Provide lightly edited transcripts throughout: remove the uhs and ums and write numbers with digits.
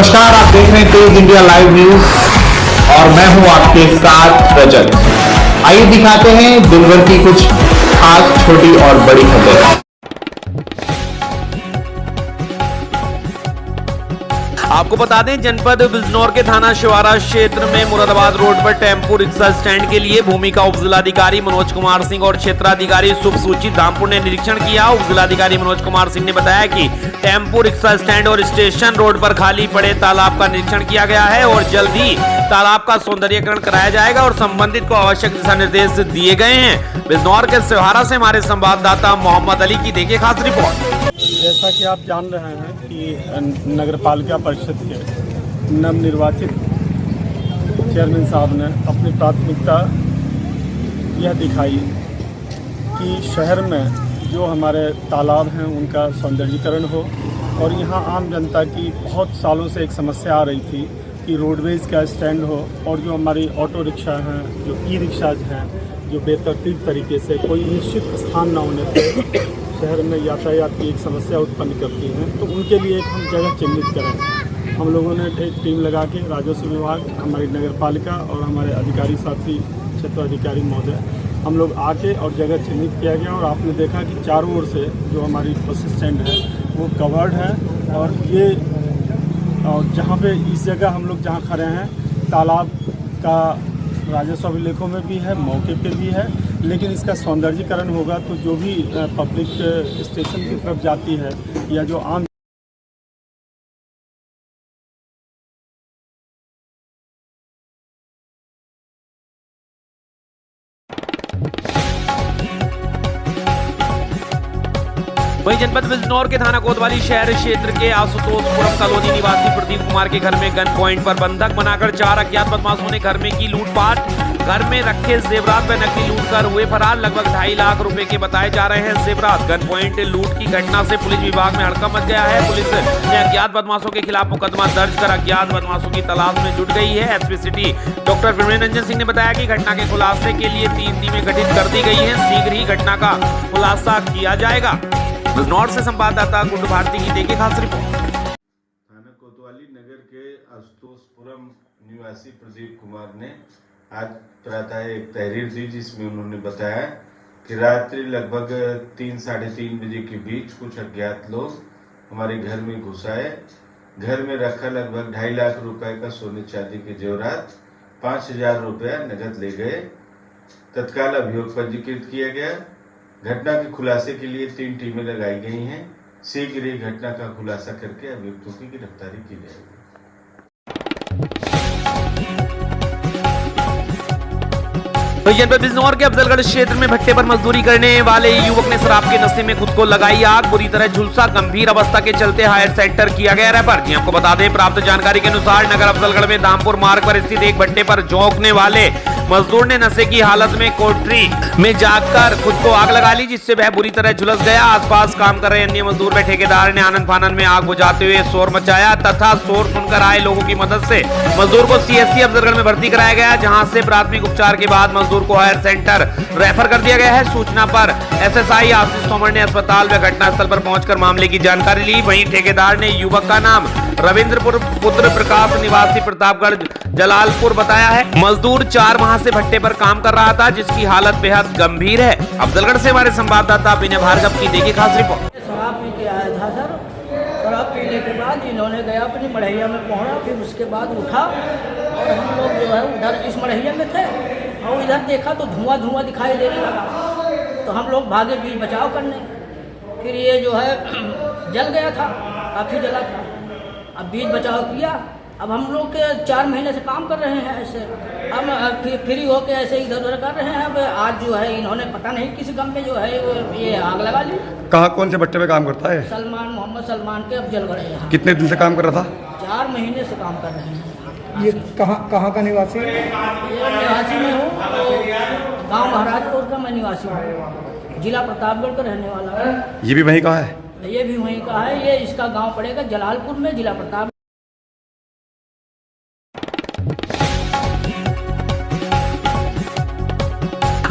नमस्कार, आप देख रहे हैं तेज इंडिया लाइव न्यूज और मैं हूं आपके साथ रजत। आइए दिखाते हैं दिन भर की कुछ खास छोटी और बड़ी खबरें। आपको बता दें, जनपद बिजनौर के थाना शिवारा क्षेत्र में मुरादाबाद रोड पर टेम्पो रिक्शा स्टैंड के लिए भूमि का उप जिलाधिकारी मनोज कुमार सिंह और क्षेत्राधिकारी शुभ सूची धामपुर ने निरीक्षण किया। उप जिलाधिकारी मनोज कुमार सिंह ने बताया कि टेम्पो रिक्शा स्टैंड और स्टेशन रोड पर खाली पड़े तालाब का निरीक्षण किया गया है और जल्द ही तालाब का सौंदर्यीकरण कराया जाएगा और संबंधित को आवश्यक दिशा निर्देश दिए गए हैं। बिजनौर के शिवारा से हमारे संवाददाता मोहम्मद अली की देखिए खास रिपोर्ट। जैसा कि आप जान रहे हैं कि नगरपालिका परिषद के नवनिर्वाचित चेयरमैन साहब ने अपनी प्राथमिकता यह दिखाई कि शहर में जो हमारे तालाब हैं उनका सौंदर्यीकरण हो और यहाँ आम जनता की बहुत सालों से एक समस्या आ रही थी कि रोडवेज का स्टैंड हो और जो हमारी ऑटो रिक्शा हैं, जो ई रिक्शाज हैं, जो बेतरतीब तरीके से कोई निश्चित स्थान न होने पर शहर में यातायात की एक समस्या उत्पन्न करती हैं, तो उनके लिए एक हम जगह चिन्हित करें। हम लोगों ने एक टीम लगा के राजस्व विभाग, हमारी नगरपालिका और हमारे अधिकारी साथी क्षेत्राधिकारी महोदय, हम लोग आके और जगह चिन्हित किया गया और आपने देखा कि चारों ओर से जो हमारी बस स्टैंड है वो कवर्ड है और ये और जहाँ पे इस जगह हम लोग जहाँ खड़े हैं तालाब का राजस्व अभिलेखों में भी है, मौके पे भी है, लेकिन इसका सौंदर्यीकरण होगा तो जो भी पब्लिक स्टेशन की तरफ जाती है या जो आम वहीं जनपद बिजनौर के थाना कोतवाली शहर क्षेत्र के आशुतोषपुरम कॉलोनी निवासी प्रदीप कुमार के घर में गन पॉइंट पर बंधक बनाकर 4 अज्ञात बदमाशों ने घर में की लूटपाट। घर में रखे जेवरात व नकदी लूट कर हुए फरार। लगभग 2.5 लाख रुपए के बताए जा रहे हैं जेवरात। गन पॉइंट लूट की घटना से पुलिस विभाग में हड़कंप मच गया है। पुलिस ने अज्ञात बदमाशों के खिलाफ मुकदमा दर्ज कर अज्ञात बदमाशों की तलाश में जुट गई है। SP city doctor Praveen Ranjan Singh ने बताया कि घटना के खुलासे के लिए 3 टीमें गठित कर दी गई है। शीघ्र ही घटना का खुलासा किया जाएगा। बिजनौर से संवाददाता गुड्डू भारती की देखिए खास रिपोर्ट। थाना कोतवाली नगर के आशुतोषपुरम निवासी प्रदीप कुमार ने आज प्रातः एक तहरीर दी जिसमें उन्होंने बताया कि रात्रि लगभग 3 साढ़े 3 बजे के बीच कुछ अज्ञात लोग हमारे घर में घुस आए। घर में रखा लगभग 2.5 लाख रुपए का सोने चांदी के जेवरात, 5,000 रुपया नगद ले गए। तत्काल अभियोग पंजीकृत किया गया। घटना के खुलासे के लिए 3 टीमें लगाई गई हैं। शीघ्र ही घटना का खुलासा करके अभियुक्तों की गिरफ्तारी की जाएगी। जनपद बिजनौर के अफजलगढ़ क्षेत्र में भट्टे पर मजदूरी करने वाले युवक ने शराब के नशे में खुद को लगाई आग। बुरी तरह झुलसा, गंभीर अवस्था के चलते हायर सेंटर किया गया रेफर। जी आपको बता दें, प्राप्त जानकारी के अनुसार नगर अफजलगढ़ में दामपुर मार्ग पर स्थित एक भट्टे पर झोंकने वाले मजदूर ने नशे की हालत में कोठरी में जाकर खुद को आग लगा ली, जिससे वह बुरी तरह झुलस गया। आसपास काम कर रहे अन्य मजदूर व ठेकेदार ने आनन फानन में आग बुझाते हुए शोर मचाया तथा शोर सुनकर आए लोगों की मदद से मजदूर को सीएससी अफजलगढ़ में भर्ती कराया गया, जहां से प्राथमिक उपचार के बाद मजदूर को हायर सेंटर रेफर कर दिया गया है। सूचना पर एसएसआई आशीष तोमर ने अस्पताल व घटनास्थल पर पहुंचकर मामले की जानकारी ली। वहीं ठेकेदार ने युवक का नाम रविंद्रपुर पुत्र प्रकाश निवासी प्रतापगढ़ जलालपुर बताया है। मजदूर 4 माह से भट्टे पर काम कर रहा था, जिसकी हालत बेहद गंभीर है। अफजलगढ़ से हमारे संवाददाता विनय भार्गव की देखिए खास रिपोर्ट। शराब पी के आया था सर। शराब पीने के बाद इन्होंने गया अपनी मढ़ैया में पहुंचा, फिर उसके बाद उठा और हम लोग जो है उधर इस मढ़ैया में थे और इधर देखा तो धुआं धुआं दिखाई देने लगा, तो हम लोग भागे बीच बचाव करने। फिर ये जो है जल गया था, काफ़ी जला था। अब बीच बचाव किया। अब हम लोग के 4 महीने से काम कर रहे हैं ऐसे, हम फ्री होके ऐसे इधर उधर कर रहे हैं। अब आज जो है इन्होंने पता नहीं किस गम में जो है ये आग लगा ली। कहाँ, कौन से भट्टे पे काम करता है? सलमान, मोहम्मद सलमान के अफजलगढ़ है यहाँ। कितने दिन से काम कर रहा था? 4 महीने से काम कर रहे हैं। ये कहाँ का निवासी है? ये निवासी में हूँ, गाँव महाराजपुर का मैं निवासी हूँ, जिला प्रतापगढ़ का रहने वाला है। ये भी वहीं का है? ये भी वहीं का है। ये इसका गांव पड़ेगा जलालपुर में, जिला प्रताप।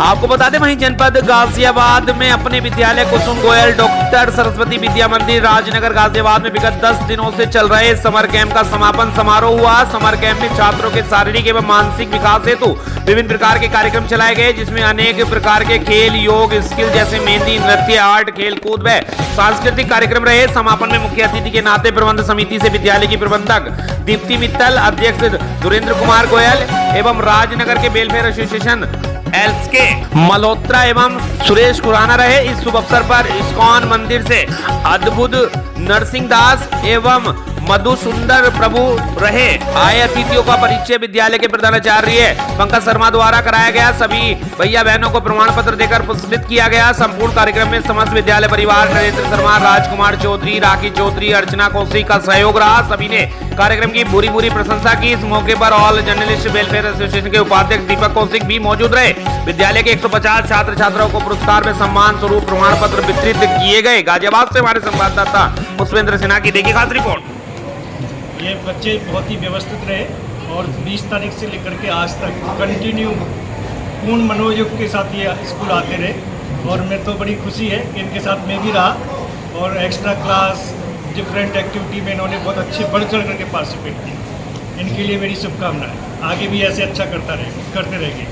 आपको बता दें वहीं जनपद गाजियाबाद में अपने विद्यालय कुसुम गोयल डॉक्टर सरस्वती विद्या मंदिर राजनगर गाजियाबाद में विगत 10 दिनों से चल रहे समर कैंप का समापन समारोह हुआ। समर कैंप में छात्रों के शारीरिक एवं मानसिक विकास हेतु विभिन्न प्रकार के कार्यक्रम चलाए गए, जिसमें अनेक प्रकार के खेल, योग, स्किल जैसे मेहंदी, नृत्य, आर्ट, खेल कूद व सांस्कृतिक कार्यक्रम रहे। समापन में मुख्य अतिथि के नाते प्रबंध समिति से विद्यालय की प्रबंधक दीप्ति मित्तल, अध्यक्ष धुरेंद्र कुमार गोयल एवं राजनगर के वेलफेयर एसोसिएशन एसके मल्होत्रा एवं सुरेश खुराना रहे। इस शुभ अवसर पर इस्कॉन मंदिर से अद्भुत नरसिंह दास एवं मधुसुंदर प्रभु रहे। आए अतिथियों का परिचय विद्यालय के प्रधानाचार्य पंकज शर्मा द्वारा कराया गया। सभी भैया बहनों को प्रमाण पत्र देकर पुरस्कृत किया गया। संपूर्ण कार्यक्रम में समस्त विद्यालय परिवार, नरेंद्र शर्मा, राजकुमार चौधरी, राखी चौधरी, अर्चना कौशिक का सहयोग रहा। सभी ने कार्यक्रम की भूरी भूरी प्रशंसा की। इस मौके पर ऑल जर्नलिस्ट वेलफेयर एसोसिएशन के उपाध्यक्ष दीपक कौशिक भी मौजूद रहे। विद्यालय के 150 छात्र छात्राओं को पुरस्कार में सम्मान स्वरूप प्रमाण पत्र वितरित किए गए। गाजियाबाद से हमारे संवाददाता पुष्पेंद्र सिन्हा की देखिए खास रिपोर्ट। ये बच्चे बहुत ही व्यवस्थित रहे और 20 तारीख से लेकर के आज तक कंटिन्यू पूर्ण मनोयोग के साथ ये स्कूल आते रहे और मैं तो बड़ी खुशी है कि इनके साथ मैं भी रहा और एक्स्ट्रा क्लास डिफरेंट एक्टिविटी में इन्होंने बहुत अच्छे बढ़ चढ़ करके पार्टिसिपेट किया। इनके लिए मेरी शुभकामनाएं, आगे भी ऐसे अच्छा करते रहेंगे।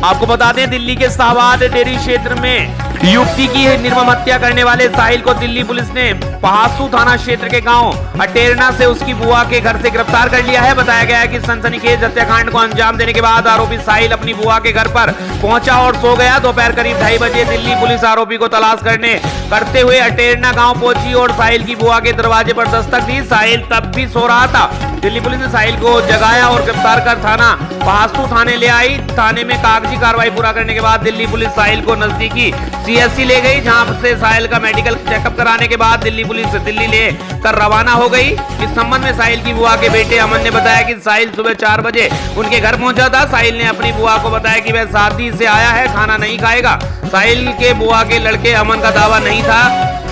आपको बता दें दिल्ली के शाहबाद डेयरी क्षेत्र में युवती की निर्मम हत्या करने वाले साहिल को दिल्ली पुलिस ने पहासू थाना क्षेत्र के गांव अटेरना से उसकी बुआ के घर से गिरफ्तार कर लिया है। बताया गया है कि सनसनीखेज हत्याकांड को अंजाम देने के बाद आरोपी साहिल अपनी बुआ के घर पर पहुंचा और सो गया। दोपहर करीब 2:30 बजे दिल्ली पुलिस आरोपी को तलाश करते हुए अटेरना गांव पहुंची और साहिल की बुआ के दरवाजे पर दस्तक दी। साहिल तब भी सो रहा था। दिल्ली पुलिस ने साहिल को जगाया और गिरफ्तार कर थाना पहासू थाने ले आई। थाने में कागजी कार्रवाई पूरा करने के बाद दिल्ली पुलिस साहिल को नजदीकी सीएससी ले गई, जहां से साहिल का मेडिकल चेकअप कराने के बाद दिल्ली पुलिस दिल्ली ले कर रवाना हो गई। इस संबंध में साहिल की बुआ के बेटे अमन ने बताया कि साहिल सुबह 4 बजे उनके घर पहुंचा था। साहिल ने अपनी बुआ को बताया कि वह शादी से आया है, खाना नहीं खाएगा। साहिल के बुआ के लड़के अमन का दावा नहीं था।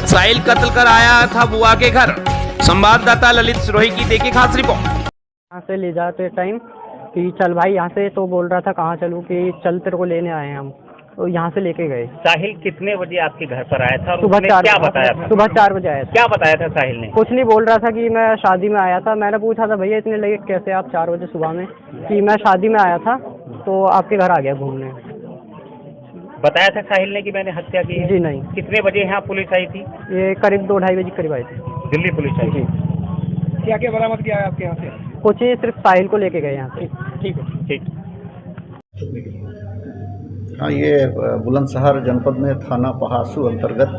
साहिल कत्ल कर आया था बुआ के घर। संवाददाता ललित सिरोही की देखिए खास रिपोर्ट। यहाँ से ले जाते टाइम कि चल भाई यहाँ से, तो बोल रहा था कहाँ चलूँ कि चल तेरे को लेने आए हैं हम, तो यहाँ से लेके गए। साहिल कितने बजे आपके घर पर आया था और सुबह 4 क्या बताया था? सुबह 4 बजे आया था। क्या बताया था साहिल ने? कुछ नहीं, बोल रहा था कि मैं शादी में आया था। मैंने पूछा था भैया इतने लगे कैसे आप 4 बजे सुबह में, कि मैं शादी में आया था तो आपके घर आ गया घूमने। बताया था साहिल ने कि मैंने हत्या की है? जी नहीं। कितने बजे यहाँ पुलिस आई थी? ये करीब 2-2:30 बजे करीब आए थे। दिल्ली पुलिस आई थी। क्या क्या बरामद किया है आपके यहाँ से? कुछ ही, सिर्फ साहिल को लेके गए यहाँ से। ठीक है, ठीक। हाँ, ये बुलंदशहर जनपद में थाना पहासू अंतर्गत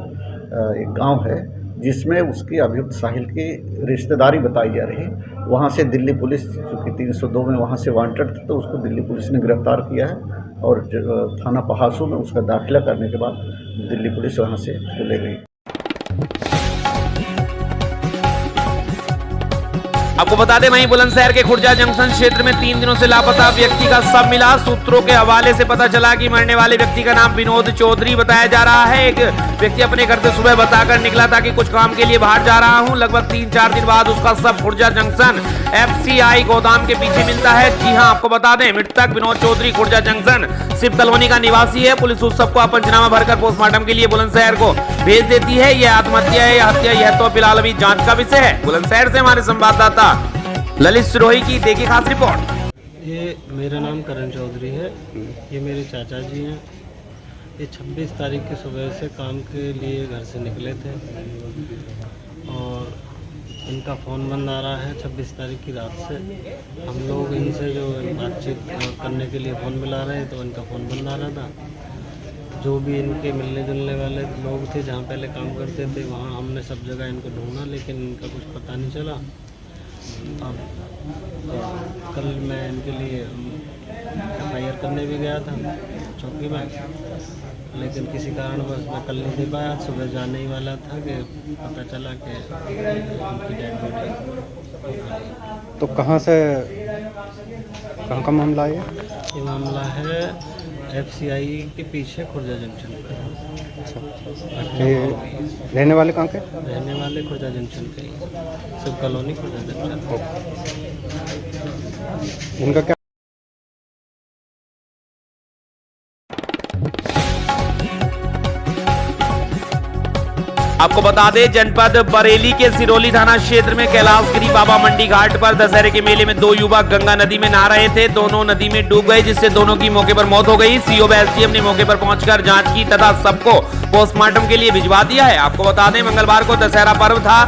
एक गांव है जिसमें उसकी अभियुक्त साहिल की रिश्तेदारी बताई जा रही। वहां से दिल्ली पुलिस, चूँकि 302 में वहां से वांटेड था, तो उसको दिल्ली पुलिस ने गिरफ्तार किया है और थाना पहासू में उसका दाखिला करने के बाद दिल्ली पुलिस वहां से उसको ले गई। आपको बता दें वहीं बुलंदशहर के खुर्जा जंक्शन क्षेत्र में 3 दिनों से लापता व्यक्ति का शव मिला। सूत्रों के हवाले से पता चला कि मरने वाले व्यक्ति का नाम विनोद चौधरी बताया जा रहा है। एक व्यक्ति अपने घर से सुबह बताकर निकला था कि कुछ काम के लिए बाहर जा रहा हूं। लगभग 3-4 दिन बाद उसका शव खुर्जा जंक्शन FCI गोदाम के पीछे मिलता है। जी हां, आपको बता दें मृतक विनोद चौधरी खुर्जा जंक्शन शिव कॉलोनी का निवासी है। पुलिस उस शव को पंचनामा भरकर पोस्टमार्टम के लिए बुलंदशहर को भेज देती है। यह आत्महत्या है या हत्या, यह तो फिलहाल अभी जांच का विषय है। बुलंदशहर से हमारे संवाददाता ललित सिरोही की देखिए खास रिपोर्ट। ये मेरा नाम करण चौधरी है, ये मेरे चाचा जी हैं। ये 26 तारीख की सुबह से काम के लिए घर से निकले थे और इनका फ़ोन बंद आ रहा है 26 तारीख की रात से। हम लोग इनसे जो बातचीत करने के लिए फ़ोन मिला रहे हैं तो इनका फ़ोन बंद आ रहा था। जो भी इनके मिलने जुलने वाले लोग थे, जहाँ पहले काम करते थे, वहाँ हमने सब जगह इनको ढूंढा लेकिन इनका कुछ पता नहीं चला। अब कल मैं इनके लिए FIR करने भी गया था चौकी में, लेकिन किसी कारणवश मैं कल नहीं दे पाया। सुबह जाने ही वाला था कि पता चला कि उनकी डेड बॉडी। तो कहाँ का मामला है? ये मामला है FCI के पीछे खुर्जा जंक्शन पर। रहने वाले कहाँ के? रहने वाले खुर्जा जंक्शन के, शिव कॉलोनी खुर्जा जंक्शन। उनका क्या आपको बता दें जनपद बरेली के सिरोली थाना क्षेत्र में कैलाशगिरी बाबा मंडी घाट पर दशहरे के मेले में 2 युवक गंगा नदी में नहा रहे थे। दोनों नदी में डूब गए, जिससे दोनों की मौके पर मौत हो गई। सीओ एसडीएम ने मौके पर पहुंचकर जांच की तथा सबको पोस्टमार्टम के लिए भिजवा दिया है। आपको बता दें मंगलवार को दशहरा पर्व था।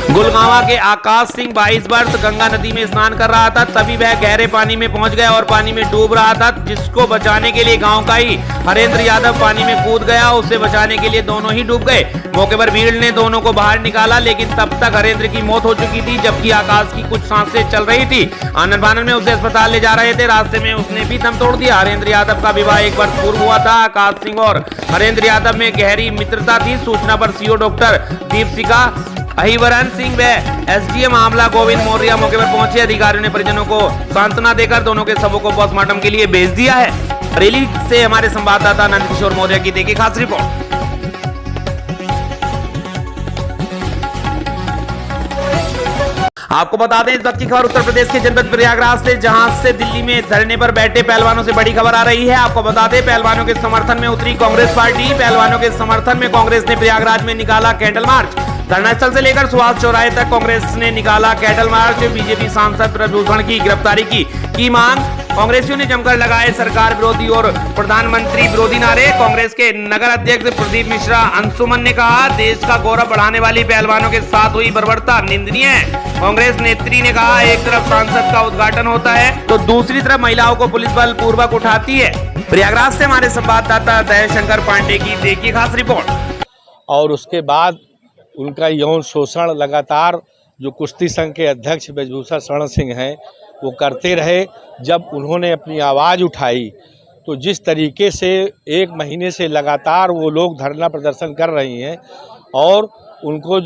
गुलगांवा के आकाश सिंह 22 वर्ष गंगा नदी में स्नान कर रहा था, तभी वह गहरे पानी में पहुंच गया और पानी में डूब रहा था, जिसको बचाने के लिए गांव का ही हरेंद्र यादव पानी में कूद गया। उसे बचाने के लिए दोनों ही डूब गए। मौके पर भीड़ ने दोनों को बाहर निकाला, लेकिन तब तक हरेंद्र की मौत हो चुकी थी, जबकि आकाश की कुछ सांसें चल रही थी। आनंद फानन में उसे अस्पताल ले जा रहे थे, रास्ते में उसने भी दम तोड़ दिया। हरेंद्र यादव का विवाह 1 वर्ष पूर्व हुआ था। आकाश सिंह और हरेंद्र यादव में गहरी मित्रता थी। सूचना पर सीओ डॉक्टर दीपशिखा अहिवरन सिंह व एसडीएम आमला गोविंद मौर्य मौके पर पहुंचे। अधिकारियों ने परिजनों को सांत्वना देकर दोनों के शवों को पोस्टमार्टम के लिए भेज दिया है। बरेली से हमारे संवाददाता नंद किशोर मौर्य की देखिए खास रिपोर्ट। आपको बता दें इस बात की खबर उत्तर प्रदेश के जनपद प्रयागराज से, जहां से दिल्ली में धरने पर बैठे पहलवानों से बड़ी खबर आ रही है। आपको बता दें पहलवानों के समर्थन में उतरी कांग्रेस पार्टी। पहलवानों के समर्थन में कांग्रेस ने प्रयागराज में निकाला कैंडल मार्च। धरना स्थल से लेकर सुभाष चौराहे तक कांग्रेस ने निकाला कैंडल मार्च। बीजेपी सांसद प्रभूषण की गिरफ्तारी की मांग। कांग्रेसियों ने जमकर लगाए सरकार विरोधी और प्रधानमंत्री विरोधी नारे। कांग्रेस के नगर अध्यक्ष प्रदीप मिश्रा अंशुमन ने कहा, देश का गौरव बढ़ाने वाली पहलवानों के साथ हुई बर्बरता निंदनीय है। कांग्रेस नेत्री ने कहा, एक तरफ सांसद का उद्घाटन होता है तो दूसरी तरफ महिलाओं को पुलिस बल पूर्वक उठाती है। प्रयागराज से हमारे संवाददाता दयाशंकर पांडे की देखिए खास रिपोर्ट। और उसके बाद उनका यौन शोषण लगातार जो कुश्ती संघ के अध्यक्ष ब्रजभूषण शरण सिंह हैं वो करते रहे। जब उन्होंने अपनी आवाज़ उठाई तो जिस तरीके से 1 महीने से लगातार वो लोग धरना प्रदर्शन कर रही हैं और उनको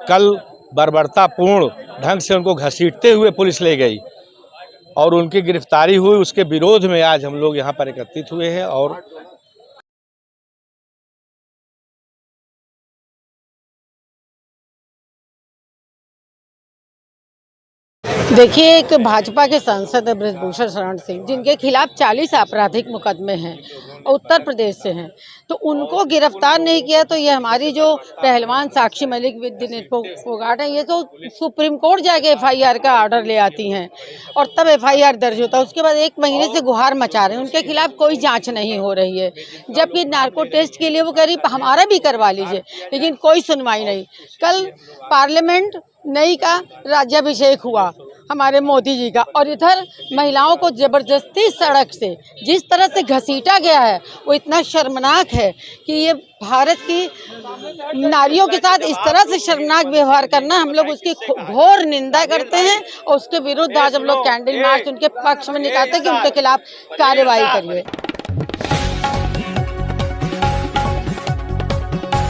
कल बर्बरतापूर्ण ढंग से उनको घसीटते हुए पुलिस ले गई और उनकी गिरफ्तारी हुई, उसके विरोध में आज हम लोग यहाँ पर एकत्रित हुए हैं। और देखिए, एक भाजपा के सांसद ब्रजभूषण शरण सिंह, जिनके खिलाफ 40 आपराधिक मुकदमे हैं, उत्तर प्रदेश से हैं, तो उनको गिरफ्तार नहीं किया तो ये हमारी जो पहलवान साक्षी मलिक विदित फोगाट है, ये तो सुप्रीम कोर्ट जाके FIR का ऑर्डर ले आती हैं और तब FIR दर्ज होता है। उसके बाद 1 महीने से गुहार मचा रहे हैं, उनके खिलाफ कोई जांच नहीं हो रही है। जबकि नार्को टेस्ट के लिए वो कह रही हमारा भी करवा लीजिए, लेकिन कोई सुनवाई नहीं। कल पार्लियामेंट नई का राज्याभिषेक हुआ हमारे मोदी जी का, और इधर महिलाओं को जबरदस्ती सड़क से जिस तरह से घसीटा गया है वो इतना शर्मनाक है कि ये भारत की नारियों के साथ इस तरह से शर्मनाक व्यवहार करना, हम लोग उसकी घोर निंदा करते हैं और उसके विरुद्ध आज हम लोग कैंडल मार्च उनके पक्ष में निकालते हैं कि उनके खिलाफ कार्रवाई करिए।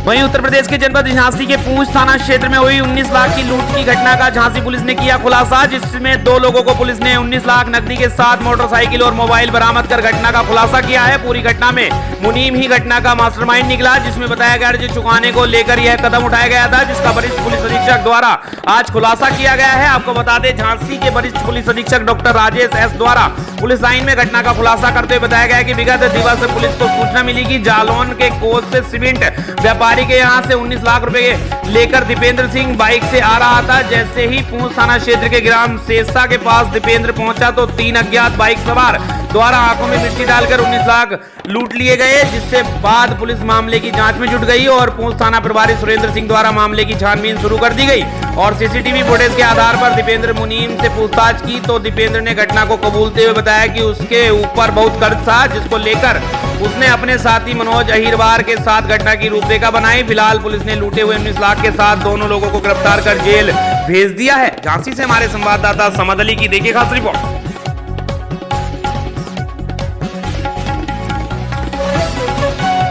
वहीं उत्तर प्रदेश के जनपद झांसी के पूंछ थाना क्षेत्र में हुई 19 लाख की लूट की घटना का झांसी पुलिस ने किया खुलासा, जिसमें 2 लोगों को पुलिस ने 19 लाख नकदी के साथ मोटरसाइकिल और मोबाइल बरामद कर घटना का खुलासा किया है। पूरी घटना में मुनीम ही घटना का मास्टरमाइंड निकला, जिसमें बताया गया कर्ज चुकाने को लेकर यह कदम उठाया गया था, जिसका वरिष्ठ पुलिस अधीक्षक द्वारा आज खुलासा किया गया है। आपको बता दें झांसी के वरिष्ठ पुलिस अधीक्षक डॉक्टर राजेश एस द्वारा पुलिस लाइन में घटना का खुलासा करते हुए बताया गया कि विगत दिवस पुलिस को सूचना मिली कि जालौन के कोच से सीमेंट व्यापारी के यहां से 19 लाख रुपए लेकर दीपेंद्र सिंह बाइक से आ रहा था। जैसे ही पूंछ थाना क्षेत्र के ग्राम सेसा के पास दीपेंद्र पहुंचा तो 3 अज्ञात बाइक सवार द्वारा आंखों में मिट्टी डालकर 19 लाख लूट लिए गए, जिससे बाद पुलिस मामले की जांच में जुट गई और पूंछ थाना प्रभारी सुरेंद्र सिंह द्वारा मामले की छानबीन शुरू कर दी गई और सीसीटीवी फुटेज के आधार पर दीपेंद्र मुनीम से पूछताछ की तो दीपेंद्र ने घटना को कबूलते हुए बताया कि उसके ऊपर बहुत कर्ज था, जिसको लेकर उसने अपने साथी मनोज अहिरवार के साथ घटना की रूपरेखा बनाई। फिलहाल पुलिस ने लूटे हुए 19 लाख के साथ दोनों लोगों को गिरफ्तार कर जेल भेज दिया है। झांसी से हमारे संवाददाता समद अली की देखिए खास रिपोर्ट।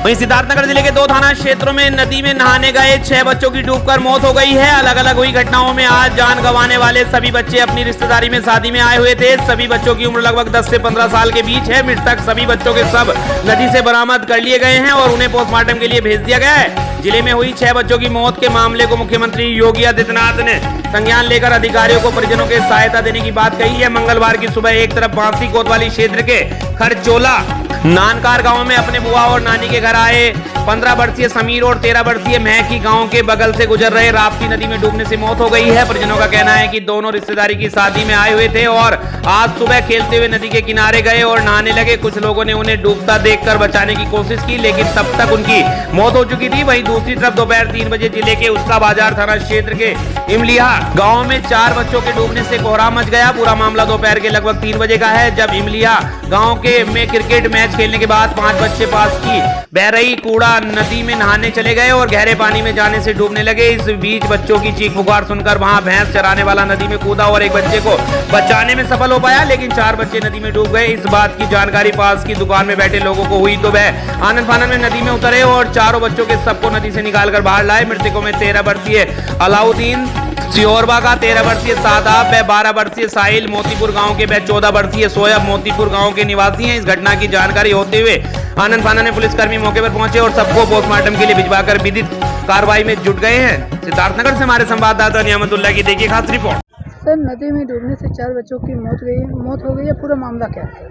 वहीं सिद्धार्थनगर जिले के 2 थाना क्षेत्रों में नदी में नहाने गए 6 बच्चों की डूबकर मौत हो गई है। अलग अलग हुई घटनाओं में आज जान गंवाने वाले सभी बच्चे अपनी रिश्तेदारी में शादी में आए हुए थे। सभी बच्चों की उम्र लगभग 10 से 15 साल के बीच है। मृतक सभी बच्चों के शव नदी से बरामद कर लिए गए हैं और उन्हें पोस्टमार्टम के लिए भेज दिया गया है। जिले में हुई 6 बच्चों की मौत के मामले को मुख्यमंत्री योगी आदित्यनाथ ने संज्ञान लेकर अधिकारियों को परिजनों के सहायता देने की बात कही है। मंगलवार की सुबह एक तरफ बांसी कोतवाली क्षेत्र के खरचोला नानकार गांव में अपने बुआ और नानी के घर आए 15 वर्षीय समीर और 13 वर्षीय महकी गांव के बगल से गुजर रहे राप्ती नदी में डूबने से मौत हो गई है। परिजनों का कहना है कि दोनों रिश्तेदारी की शादी में आए हुए थे और आज सुबह खेलते हुए नदी के किनारे गए और नहाने लगे। कुछ लोगों ने उन्हें डूबता देखकर बचाने की कोशिश की, लेकिन तब तक उनकी मौत हो चुकी थी। वहीं दूसरी तरफ दोपहर 3 बजे जिले के उसका बाजार थाना क्षेत्र के इमलिया गाँव में 4 बच्चों के डूबने से कोहराम मच गया। पूरा मामला दोपहर के लगभग 3 बजे का है, जब इमलिया गाँव के में क्रिकेट मैच खेलने के बाद 5 बच्चे पास की बह रही कूड़ा नदी में नहाने चले गए और गहरे पानी में जाने से डूबने लगे। इस बीच बच्चों की चीख पुकार सुनकर वहां भैंस चराने वाला नदी में कूदा और एक बच्चे को बचाने में सफल हो पाया, लेकिन 4 बच्चे नदी में डूब गए। इस बात की जानकारी पास की दुकान में बैठे लोगों को हुई तो वह आनंद फानंद में नदी में उतरे और चारों बच्चों के सबको नदी से निकालकर बाहर लाए। मृतकों में 13 वर्षीय अलाउद्दीन सियोरबा का, 13 वर्षीय सादाब व 12 वर्षीय साहिल मोतीपुर गांव के व 14 वर्षीय सोयब मोतीपुर गांव के निवासी हैं। इस घटना की जानकारी होते हुए आनंद फानंद में पुलिसकर्मी मौके पर पहुंचे और सबको पोस्टमार्टम के लिए भिजवाकर विधिक कार्रवाई में जुट गए हैं। सिद्धार्थनगर से हमारे संवाददाता नियामतुल्लाह की देखिए खास रिपोर्ट। सर, नदी में डूबने से 4 बच्चों की मौत हो गई है। पूरा मामला क्या है?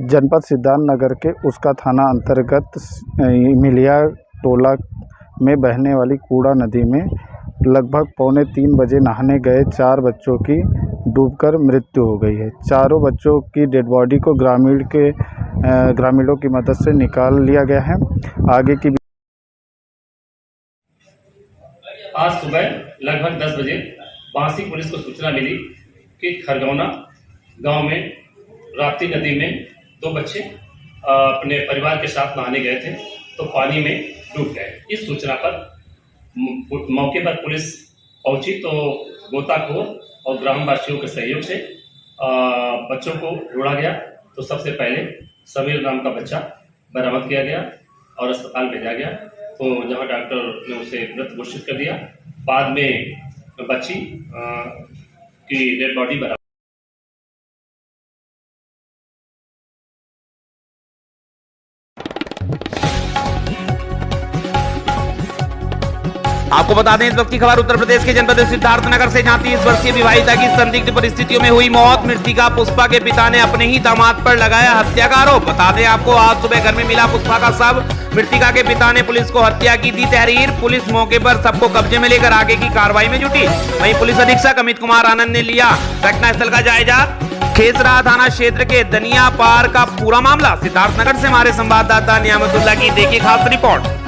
जनपद सिद्धार्थनगर के उसका थाना अंतर्गत मिलिया टोला में बहने वाली कूड़ा नदी में लगभग 2:45 बजे नहाने गए 4 बच्चों की डूबकर मृत्यु हो गई है। चारों बच्चों की डेड बॉडी को ग्रामीणों की मदद से निकाल लिया गया है। आगे की आज सुबह लगभग 10 बजे बांसी पुलिस को सूचना मिली कि खरगौना गांव में राप्ती नदी में 2 बच्चे अपने परिवार के साथ नहाने गए थे तो पानी में डूब गए। इस सूचना पर मौके पर पुलिस पहुंची तो गोताखोर और ग्रामवासियों के सहयोग से बच्चों को ढूंढा गया। तो सबसे पहले समीर नाम का बच्चा बरामद किया गया और अस्पताल भेजा गया, तो जहां डॉक्टर ने उसे मृत घोषित कर दिया। बाद में बच्ची की डेड बॉडी बरामद। आपको बता दें इस वक्त की खबर उत्तर प्रदेश के जनपद सिद्धार्थनगर से, जहां 30 वर्षीय विवाहिता की संदिग्ध परिस्थितियों में हुई मौत। मृतिका पुष्पा के पिता ने अपने ही दामाद पर लगाया हत्या का आरोप। बता दें आपको आज सुबह घर में मिला पुष्पा का शव। मृतिका के पिता ने पुलिस को हत्या की दी तहरीर। पुलिस मौके पर सबको कब्जे में लेकर आगे की कार्रवाई में जुटी। वहीं पुलिस अधीक्षक अमित कुमार आनंद ने लिया घटनास्थल का जायजा। खेसरा थाना क्षेत्र के दनिया पार का पूरा मामला। सिद्धार्थनगर से हमारे संवाददाता नियामतुल्लाह की देखिए खास रिपोर्ट।